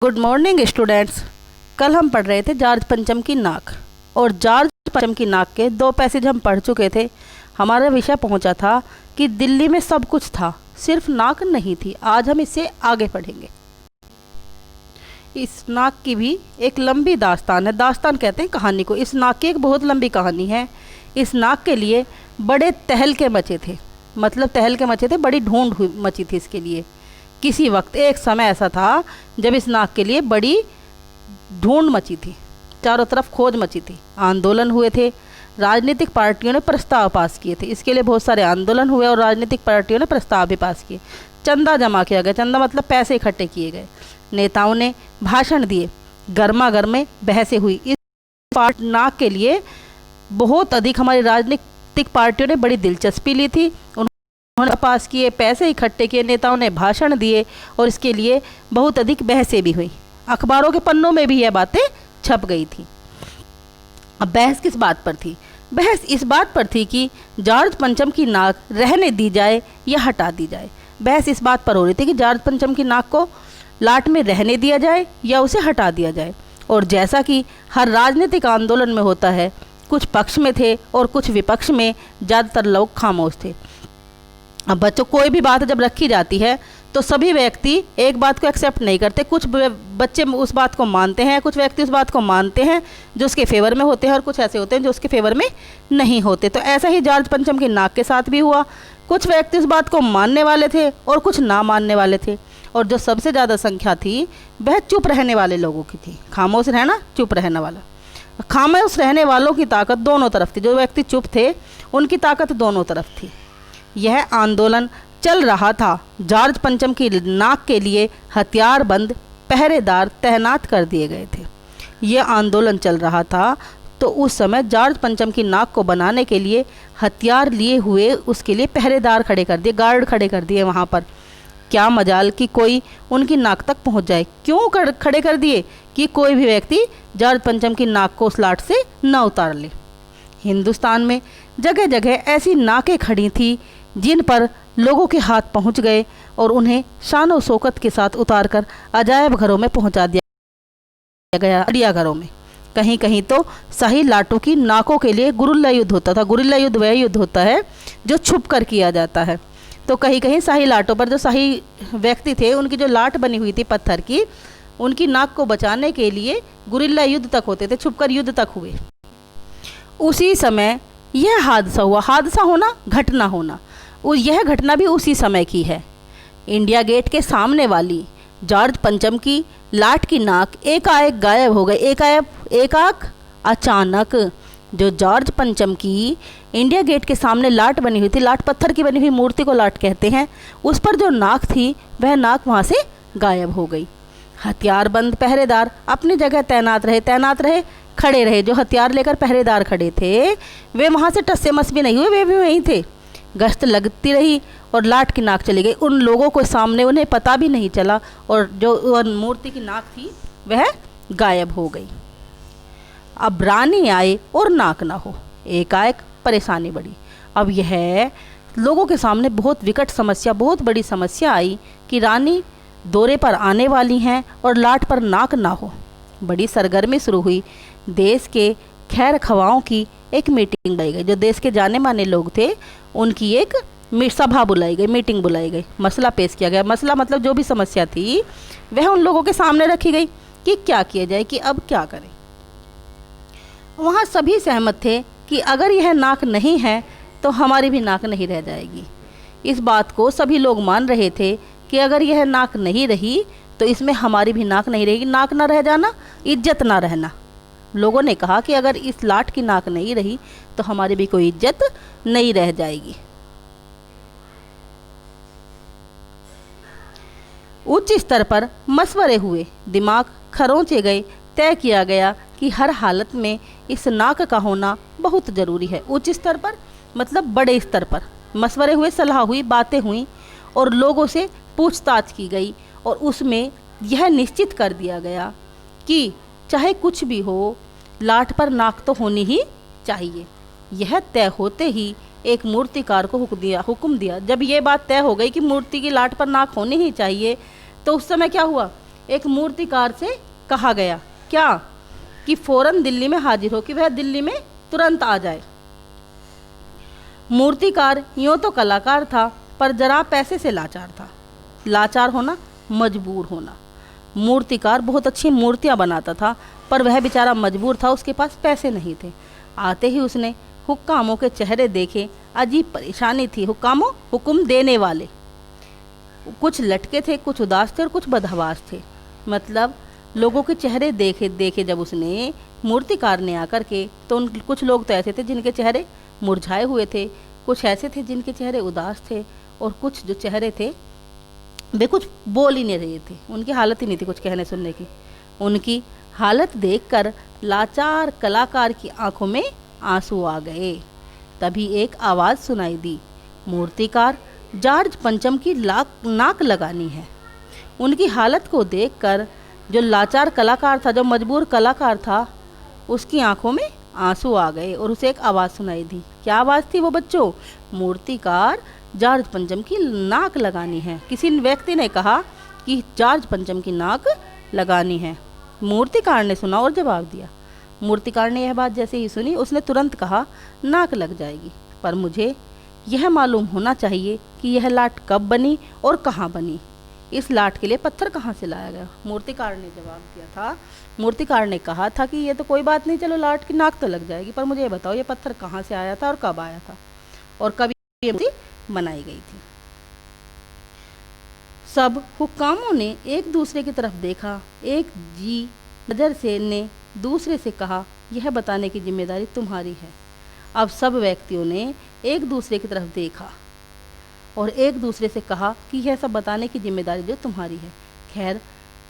Good morning students. कल हम पढ़ रहे थे जॉर्ज पंचम की नाक, और जॉर्ज पंचम की नाक के 2 पैसेज हम पढ़ चुके थे। हमारा विषय पहुंचा था कि दिल्ली में सब कुछ था, सिर्फ नाक नहीं थी। आज हम इससे आगे पढ़ेंगे। इस नाक की भी एक लंबी दास्तान है। दास्तान कहते हैं कहानी को। इस नाक की एक बहुत लंबी कहानी है। इस नाक के लिए बड़े तहलके मचे थे, मतलब तहलके मचे थे, बड़ी ढूंढ मची थी इसके लिए। किसी वक्त एक समय ऐसा था जब इस नाक के लिए बड़ी ढूंढ मची थी, चारों तरफ खोज मची थी, आंदोलन हुए थे, राजनीतिक पार्टियों ने प्रस्ताव पास किए थे। इसके लिए बहुत सारे आंदोलन हुए और राजनीतिक पार्टियों ने प्रस्ताव भी पास किए। चंदा जमा किया गया, चंदा मतलब पैसे इकट्ठे किए गए। नेताओं ने भाषण दिए, गर्मा गर्म बहसें हुई। इस नाक के लिए बहुत अधिक हमारी राजनीतिक पार्टियों ने बड़ी दिलचस्पी ली थी। उन्होंने पास किए, पैसे इकट्ठे किए, नेताओं ने भाषण दिए और इसके लिए बहुत अधिक बहसें भी हुई। अखबारों के पन्नों में भी यह बातें छप गई थी। अब बहस किस बात पर थी? बहस इस बात पर थी कि जॉर्ज पंचम की नाक रहने दी जाए या हटा दी जाए। बहस इस बात पर हो रही थी कि जॉर्ज पंचम की नाक को लाट में रहने दिया जाए या उसे हटा दिया जाए। और जैसा कि हर राजनीतिक आंदोलन में होता है, कुछ पक्ष में थे और कुछ विपक्ष में, ज़्यादातर लोग खामोश थे। अब बच्चों, कोई भी बात जब रखी जाती है तो सभी व्यक्ति एक बात को एक्सेप्ट नहीं करते। कुछ बच्चे उस बात को मानते हैं, कुछ व्यक्ति उस बात को मानते हैं जो उसके फेवर में होते हैं, और कुछ ऐसे होते हैं जो उसके फेवर में नहीं होते। तो ऐसा ही जॉर्ज पंचम की नाक के साथ भी हुआ। कुछ व्यक्ति उस बात को मानने वाले थे और कुछ ना मानने वाले थे, और जो सबसे ज़्यादा संख्या थी वह चुप रहने वाले लोगों की थी। खामोश रहना, चुप रहने वाला। खामोश रहने वालों की ताकत दोनों तरफ थी। जो व्यक्ति चुप थे उनकी ताकत दोनों तरफ थी। यह आंदोलन चल रहा था। जॉर्ज पंचम की नाक के लिए हथियारबंद पहरेदार तैनात कर दिए गए थे। यह आंदोलन चल रहा था तो उस समय जॉर्ज पंचम की नाक को बनाने के लिए हथियार लिए हुए उसके लिए पहरेदार खड़े कर दिए, गार्ड खड़े कर दिए वहाँ पर। क्या मजाल कि कोई उनकी नाक तक पहुँच जाए। क्यों खड़े कर दिए? कि कोई भी व्यक्ति जॉर्ज पंचम की नाक को उस लाट से न उतार ले। हिंदुस्तान में जगह जगह ऐसी नाकें खड़ी थी जिन पर लोगों के हाथ पहुंच गए और उन्हें शान शौकत के साथ उतारकर अजायब घरों में पहुंचा दिया गया, चिड़ियाघरों में। कहीं कहीं तो शाही लाटों की नाकों के लिए गुरिल्ला युद्ध होता था। गुरिल्ला युद्ध वह युद्ध होता है जो छुप कर किया जाता है। तो कहीं कहीं शाही लाटों पर जो शाही व्यक्ति थे, उनकी जो लाट बनी हुई थी पत्थर की, उनकी नाक को बचाने के लिए गुरिल्ला युद्ध तक होते थे, छुपकर युद्ध तक हुए। उसी समय यह हादसा हुआ। हादसा होना, घटना होना, यह घटना भी उसी समय की है। इंडिया गेट के सामने वाली जॉर्ज पंचम की लाट की नाक एकाएक गायब हो गई। एकाएक अचानक। जो जॉर्ज पंचम की इंडिया गेट के सामने लाट बनी हुई थी, लाट पत्थर की बनी हुई मूर्ति को लाट कहते हैं, उस पर जो नाक थी वह नाक वहाँ से गायब हो गई। हथियारबंद पहरेदार अपनी जगह तैनात रहे, खड़े रहे। जो हथियार लेकर पहरेदार खड़े थे वे वहाँ से टस्से मस भी नहीं हुए, वे भी वहीं थे। गश्त लगती रही और लाट की नाक चली गई। उन लोगों को सामने उन्हें पता भी नहीं चला, और जो मूर्ति की नाक थी वह गायब हो गई। अब रानी आए और नाक ना हो, एकाएक परेशानी बढ़ी। अब यह लोगों के सामने बहुत विकट समस्या, बहुत बड़ी समस्या आई कि रानी दौरे पर आने वाली हैं और लाट पर नाक ना हो। बड़ी सरगर्मी शुरू हुई। देश के खैर खवाओं की एक मीटिंग बुलाई गई। जो देश के जाने माने लोग थे उनकी एक सभा बुलाई गई, मीटिंग बुलाई गई, मसला पेश किया गया। मसला मतलब जो भी समस्या थी वह उन लोगों के सामने रखी गई कि क्या किया जाए, कि अब क्या करें। वहाँ सभी सहमत थे कि अगर यह नाक नहीं है तो हमारी भी नाक नहीं रह जाएगी। इस बात को सभी लोग मान रहे थे कि अगर यह नाक नहीं रही तो इसमें हमारी भी नाक नहीं रहेगी। नाक ना रह जाना, इज्जत ना रहना। लोगों ने कहा कि अगर इस लाट की नाक नहीं रही तो हमारी भी कोई इज्जत नहीं रह जाएगी। उच्च स्तर पर मशवरे हुए, दिमाग खरोंचे गए, तय किया गया कि हर हालत में इस नाक का होना बहुत ज़रूरी है। उच्च स्तर पर मतलब बड़े स्तर पर मशवरे हुए, सलाह हुई, बातें हुई और लोगों से पूछताछ की गई, और उसमें यह निश्चित कर दिया गया कि चाहे कुछ भी हो, लाट पर नाक तो होनी ही चाहिए। यह तय होते ही एक मूर्तिकार को हुक्म दिया। जब ये बात तय हो गई कि मूर्ति की लाट पर नाक होनी ही चाहिए, तो उस समय क्या हुआ एक मूर्तिकार से कहा गया क्या, कि फौरन दिल्ली में हाजिर हो, कि वह दिल्ली में तुरंत आ जाए। मूर्तिकार यूँ तो कलाकार था, पर जरा पैसे से लाचार था। लाचार होना, मजबूर होना। मूर्तिकार बहुत अच्छी मूर्तियाँ बनाता था, पर वह बेचारा मजबूर था, उसके पास पैसे नहीं थे। आते ही उसने हुक्कामों के चेहरे देखे, अजीब परेशानी थी। हुक्कामों, हुक्म देने वाले, कुछ लटके थे, कुछ उदास थे और कुछ बदहवास थे। मतलब लोगों के चेहरे देखे देखे जब उसने, मूर्तिकार ने आकर के, तो उन कुछ लोग तो ऐसे थे जिनके चेहरे मुरझाए हुए थे, कुछ ऐसे थे जिनके चेहरे उदास थे, और कुछ जो चेहरे थे वे कुछ बोल ही नहीं रहे थे, उनकी हालत ही नहीं थी कुछ कहने सुनने की। उनकी हालत देखकर लाचार कलाकार की आंखों में आंसू आ गए। तभी एक आवाज़ सुनाई दी, मूर्तिकार, जॉर्ज पंचम की नाक लगानी है। उनकी हालत को देखकर जो लाचार कलाकार था, जो मजबूर कलाकार था, उसकी आंखों में आंसू आ गए और उसे एक आवाज़ सुनाई दी। क्या आवाज़ थी वो बच्चों? मूर्तिकार, जॉर्ज पंचम की नाक लगानी है। किसी व्यक्ति ने कहा कि जॉर्ज पंचम की नाक लगानी है। मूर्तिकार ने सुना और जवाब दिया। मूर्तिकार ने यह बात जैसे ही सुनी, उसने तुरंत कहा, नाक लग जाएगी, पर मुझे यह मालूम होना चाहिए कि यह लाट कब बनी और कहाँ बनी। इस लाट के लिए पत्थर कहाँ से लाया गया? मूर्तिकार ने जवाब दिया था, मूर्तिकार ने कहा था कि ये तो कोई बात नहीं, चलो लाट की नाक तो लग जाएगी, पर मुझे ये बताओ ये पत्थर कहाँ से आया था और कब आया था और कब ये मूर्ति बनाई गई थी। सब हुक्कामों ने एक दूसरे की तरफ देखा। एक जी नज़र से ने दूसरे से कहा, यह बताने की जिम्मेदारी तुम्हारी है। अब सब व्यक्तियों ने एक दूसरे की तरफ देखा और एक दूसरे से कहा कि यह सब बताने की जिम्मेदारी जो तुम्हारी है। खैर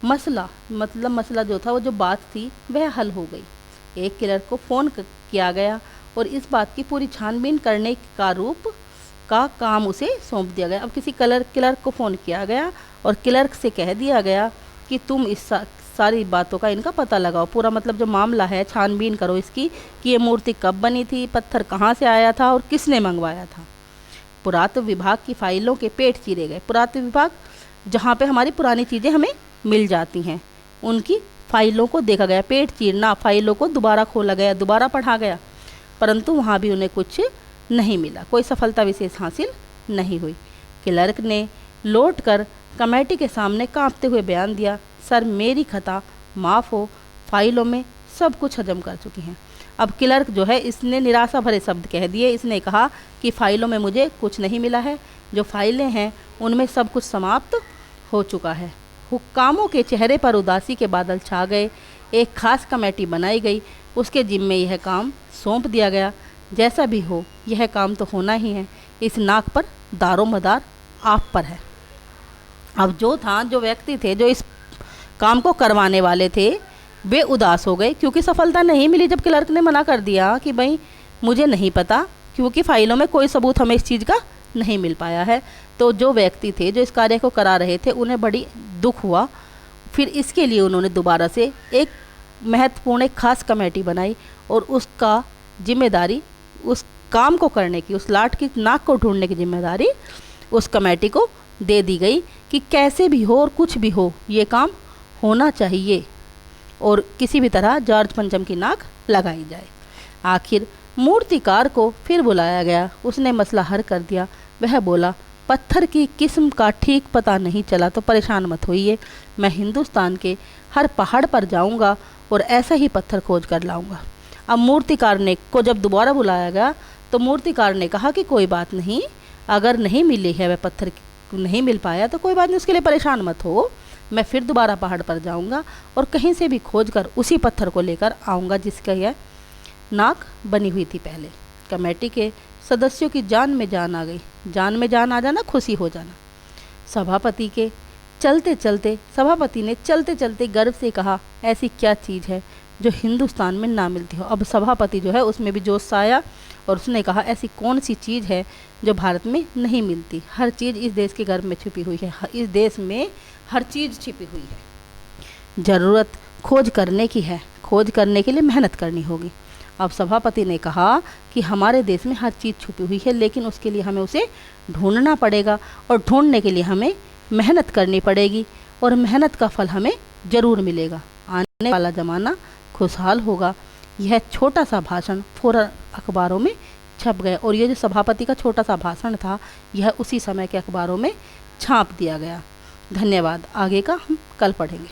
मसला जो था, वो जो बात थी, वह हल हो गई। एक क्लर्क को फ़ोन किया गया और इस बात की पूरी छानबीन करने का काम उसे सौंप दिया गया। अब किसी क्लर्क को फ़ोन किया गया और क्लर्क से कह दिया गया कि तुम इस सारी बातों का इनका पता लगाओ, पूरा मतलब जो मामला है छानबीन करो इसकी, कि ये मूर्ति कब बनी थी, पत्थर कहाँ से आया था और किसने मंगवाया था। पुरातत्व विभाग की फाइलों के पेट चीरे गए। पुरातत्व विभाग, जहाँ पे हमारी पुरानी चीज़ें हमें मिल जाती हैं, उनकी फाइलों को देखा गया। पेट चीरना, फाइलों को दोबारा खोला गया, दोबारा पढ़ा गया, परंतु वहाँ भी उन्हें कुछ नहीं मिला, कोई सफलता विशेष हासिल नहीं हुई। क्लर्क ने लौट कर कमेटी के सामने कांपते हुए बयान दिया, सर मेरी खता माफ़ हो, फाइलों में सब कुछ हजम कर चुकी हैं। अब क्लर्क जो है, इसने निराशा भरे शब्द कह दिए। इसने कहा कि फ़ाइलों में मुझे कुछ नहीं मिला है, जो फाइलें हैं उनमें सब कुछ समाप्त हो चुका है। हुक्कामों के चेहरे पर उदासी के बादल छा गए। एक खास कमेटी बनाई गई, उसके जिम्मे यह काम सौंप दिया गया। जैसा भी हो, यह काम तो होना ही है। इस नाक पर दारोमदार आप पर है। अब जो व्यक्ति थे, जो इस काम को करवाने वाले थे, वे उदास हो गए क्योंकि सफलता नहीं मिली। जब क्लर्क ने मना कर दिया कि भाई मुझे नहीं पता, क्योंकि फाइलों में कोई सबूत हमें इस चीज़ का नहीं मिल पाया है, तो जो व्यक्ति थे, जो इस कार्य को करा रहे थे, उन्हें बड़ी दुख हुआ। फिर इसके लिए उन्होंने दोबारा से एक महत्वपूर्ण, एक खास कमेटी बनाई और उसका जिम्मेदारी, उस काम को करने की, उस लाट की नाक को ढूंढने की जिम्मेदारी उस कमेटी को दे दी गई कि कैसे भी हो और कुछ भी हो, ये काम होना चाहिए और किसी भी तरह जॉर्ज पंचम की नाक लगाई जाए। आखिर मूर्तिकार को फिर बुलाया गया। उसने मसला हल कर दिया। वह बोला, पत्थर की किस्म का ठीक पता नहीं चला तो परेशान मत होइए, मैं हिंदुस्तान के हर पहाड़ पर जाऊंगा और ऐसा ही पत्थर खोज कर लाऊंगा। अब मूर्तिकार ने को जब दोबारा बुलाया गया तो मूर्तिकार ने कहा कि कोई बात नहीं, अगर नहीं मिली है, वह पत्थर नहीं मिल पाया तो कोई बात नहीं, उसके लिए परेशान मत हो, मैं फिर दोबारा पहाड़ पर जाऊंगा और कहीं से भी खोज कर उसी पत्थर को लेकर आऊँगा जिसका यह नाक बनी हुई थी पहले। कमेटी के सदस्यों की जान में जान आ गई। जान में जान आ जाना, खुशी हो जाना। सभापति ने चलते चलते गर्व से कहा, ऐसी क्या चीज़ है जो हिंदुस्तान में ना मिलती हो। अब सभापति जो है उसमें भी जोश आया और उसने कहा, ऐसी कौन सी चीज़ है जो भारत में नहीं मिलती। हर चीज़ इस देश के गर्भ में छिपी हुई है, इस देश में हर चीज़ छिपी हुई है। ज़रूरत खोज करने की है, खोज करने के लिए मेहनत करनी होगी। अब सभापति ने कहा कि हमारे देश में हर चीज़ छुपी हुई है, लेकिन उसके लिए हमें उसे ढूंढना पड़ेगा और ढूंढने के लिए हमें मेहनत करनी पड़ेगी और मेहनत का फल हमें ज़रूर मिलेगा। आने वाला ज़माना खुशहाल होगा। यह छोटा सा भाषण फ़ौरन अखबारों में छप गया और ये जो सभापति का छोटा सा भाषण था यह उसी समय के अखबारों में छाप दिया गया। धन्यवाद। आगे का हम कल पढ़ेंगे।